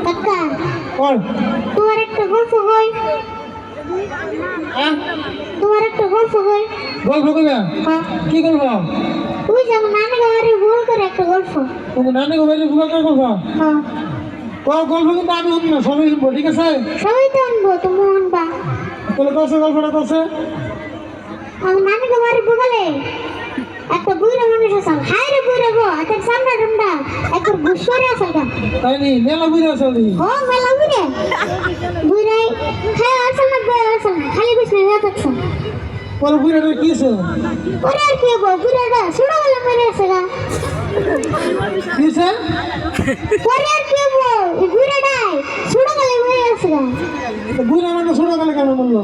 কাকা বল। তোমার একটা গল্প কই। হ্যাঁ তোমার একটা গল্প কই। গল্প কইবা? কি গল্প? তুই যেমন নানি বাড়ি ভুল করে একটা গল্প। তুমি নানি বাড়ি ভুল করে গল্প? হ্যাঁ গল্প কিন্তু আমি শুনবো না, সবাই শুনবো, ঠিক আছে? সবাই তো আনবো, তুমি আনবা। তাহলে কছে গল্পটা কছে? আমার নানি বাড়ি বলে একটা বুড়া মানুষ আছে, হাই রে বুড়া গো, হাতের সামনে ডন্ডা একবার ঘুষ করে আসল গা। তাই নি মেলা বুঝে আছে ও মেলা বুড়ে বুড়াই হ্যাঁ আসল না বে আসল না, খালি ঘুষ নিয়ে যাচ্ছে। পরে বুড়াটা কি আছে? ওরে আর কি গো, বুড়াটা ছোট বলে মেরে আছে গা। কি আছে? ওরে আর কি গো, এই বুড়াটাই ছোট বলে মেরে আছে গা। বুড়া মানে ছোট কালে কেন বললো?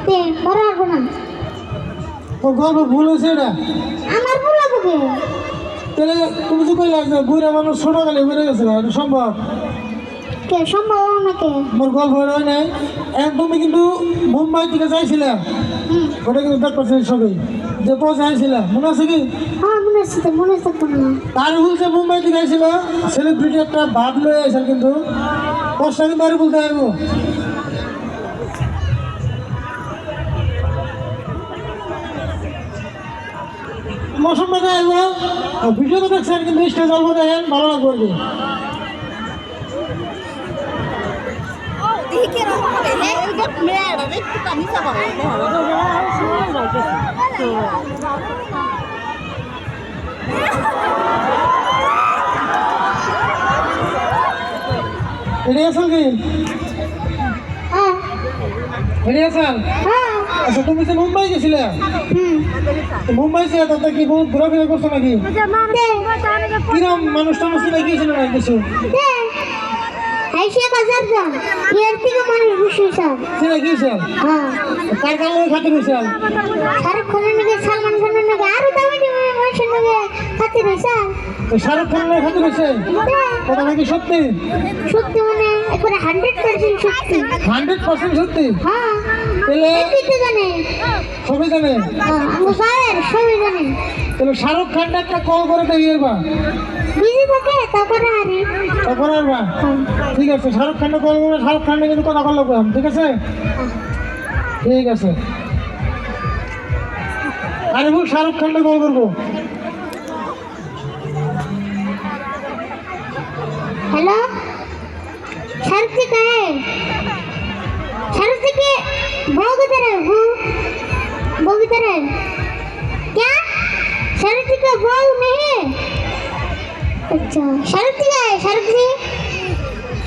তে মরা হবে না। ও গল্প ভুল হয়েছে এটা? আমার বুড়া বুকে তাহলে তুমি যে কইলা যে বুড়া মানুষ ছোট কালে বেড়ে গেছে, এটা সম্ভব? কে সম্ভব নাকি? আমার গল্প হয় নাই। এখন তুমি কিন্তু মুম্বাই থেকে যাইছিলে, ওটা কিন্তু দেখ পাচ্ছেন সবাই যে পৌঁছে আইছিলা, মনে আছে কি? হ্যাঁ মনে আছে তো, মনে থাকবো না। তার বলছে মুম্বাই থেকে আইছিল, সেলিব্রিটি একটা ভাব লয়ে আইসাল, কিন্তু কষ্ট কিন্তু আর বলতে পারবো। মৌসুম মেঘে আইব, ভিডিও তো দেখছেন, কিন্তু স্টেজ অল্প দেখেন, ভালো লাগবে আর কি। রেডি আছেন কি? হ্যাঁ রেডি আছেন? হ্যাঁ আচ্ছা, তুমি যে মুম্বাই গেছিলে, মুম্বাই যে তাতে কি বহুত ঘোরাফেরা করছো নাকি? কিরম মানুষ টানুষ চিনে গিয়েছিল না কিছু? আইসিয়া বাজার যান, এর থেকে মানুষ বেশি সব। চিনে গিয়েছিল? হ্যাঁ কার কার লোক খাতে গেছিল? শাহরুখ খানের নাকি, সালমান খানের নাকি, আরো দামি দামি মানুষের নাকি খাতে রয়েছে। শাহরুখ খানের লোক খাতে গেছে? কথা নাকি সত্যি? সত্যি মানে একবারে 100% সত্যি। 100% সত্যি? হ্যাঁ তাহলে এটাই তো জানে। সবাই জানে? আমার স্যার সবাই জানে। তাহলে শাহরুখ খানটা একটা কল করে দেখিয়ে বা, বিজি থাকে তারপরে আরে তখন আর বা। ঠিক আছে, শাহরুখ খানটা কল করে, শাহরুখ খানটা কিন্তু কথা কল লাগবে, ঠিক আছে? ঠিক আছে, আরে বল শাহরুখ খানটা কল করবো। हेलो शाहरुख जी कहाँ है? शाहरुख जी के बहू किधर है? बहू किधर है? क्या शाहरुख जी का बहू नहीं है? अच्छा शाहरुख जी का है। शाहरुख जी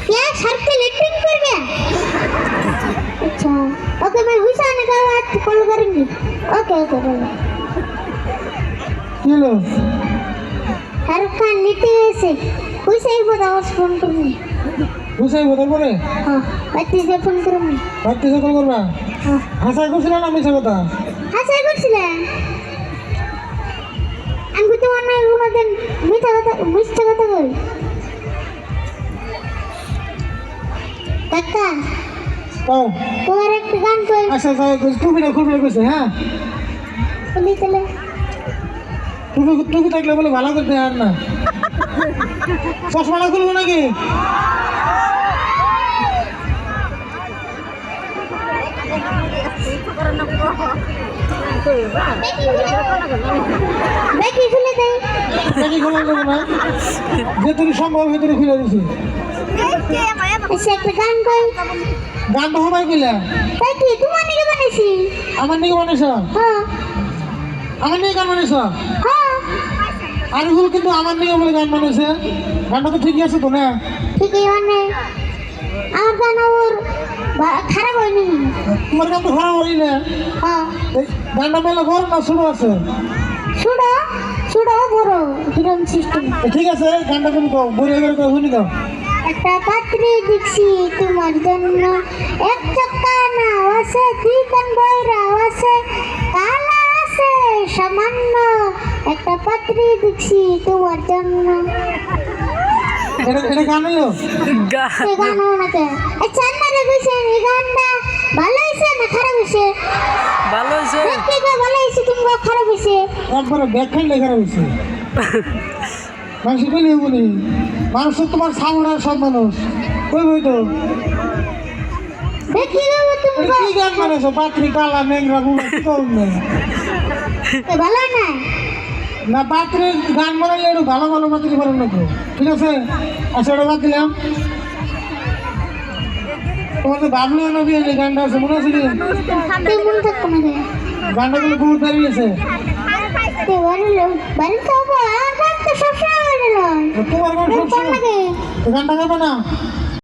क्या शाहरुख जी लेटरिन कर गया? अच्छा ओके, मैं हुई आने का बाद कॉल करूंगी। ओके ओके बोलो। কি হলো? शाहरुख खान लेटे से हुई से ही बताओ, फोन करूंगी। বুঝাই বোধ করে हाँ बच्चे से फोन करूंगी। রাত্রি কল করবা? हाँ হাসাই করছিল না মিছা কথা? হাসাই করছিলেন? আমি তো মনে হয় কোনোদিন মিথ্যা কথা বলি। কাকা ও তোমার একটা গান কই আচ্ছা আচ্ছা, টুপিটা খুবই কইছে। হ্যাঁ, বলি তাহলে। টুপি টুপি থাকলে বলে ভালো করতে আর না। চশমাটা খুলবো নাকি? দেখি খুলে দেই। নাকি খোলা যাবে না? যেতুরি সম্ভব ভেতরে খুলে দিছি। আচ্ছা একটা গান কই। গানটা হবাই কইলা? দেখি তোমার নিকে বানাইছি। আমার নিকে বানাইছ? হ্যাঁ আমার নিকে গান বানাইছ? হ্যাঁ আরিফুল কিন্তু আমার নিকে বলে গান বানাইছে। গানটা তো ঠিকই আছে তো না? ঠিকই মানে আমার গান ওর খারাপ হয়নি। তোমার গান তো খারাপ হই না। হ্যাঁ এই গানটা মেলা বড় না ছোট আছে? ছোট ছোট বড় হিরোন সিস্টেম। ঠিক আছে, গানটা তুমি কও, বড় এবার কও, শুনি দাও। একটা পাত্রী দেখছি তোমার জন্য, এক চক্কা নাও আছে, দুই কান বইরাও আছে, কালা আছে সামান্য, একটা পাত্রী দেখছি তোমার জন্য। এটা গান হইলো? এই গান ওনাকে আচ্ছা আপনারা কইছেন এই গানটা ভালো হয়েছে না খারাপ হয়েছে? ভালো হয়েছে। দেখতে ভালো হয়েছে, তুমি খারাপ হয়েছে? একবারে ব্যাখ্যান লেখা রয়েছে। মানুষ কইলে বলি মানুষ তো তোমার সামনে সব মানুষ কই বই তো দেখি দেবো তুমি এটা কি গান মানেছো পাত্রি কালা নেংরা বুড়া কি কম না ভালো না না পাত্রে গান বানালে একটু ভালো ভালো পাত্রি বানান না তো ঠিক আছে আচ্ছা ওটা বাদ দিলাম তোমার তো ভাবলো না কি এই গানটা আছে মনে আছে কি মনে থাকতো না গানটা গুলো বহুত বেরিয়েছে বাড়িতে আমার গান তো সবসময় বাড়লো তোমার গান সব লাগে গানটা গাবে না